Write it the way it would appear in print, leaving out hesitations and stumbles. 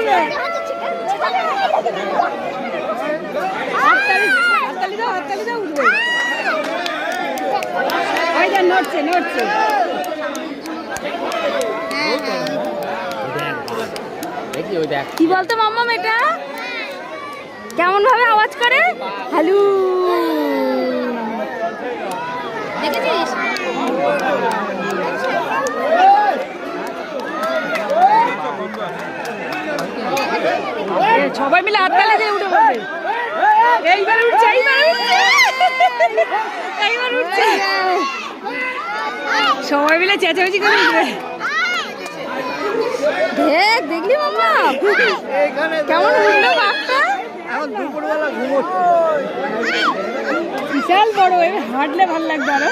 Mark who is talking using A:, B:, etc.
A: উঠবে। হাততালি দাও উঠবে। ওই যে নড়ছে নড়ছে। কি বলতো মাম্মাম এটা কেমন ভাবে আওয়াজ করে? হ্যালো দেখেছিস? সবাই মিলে হাততালি দিয়ে উঠে পড়বে। এইবার উঠছে এইবার উঠছে সবাই মিলে চেঁচামেচি করে উঠবে। দেখলি মাম্মা কেমন উঠলো বাপটা? বিশাল বড়, হাঁটলে ভালো লাগবে আরো।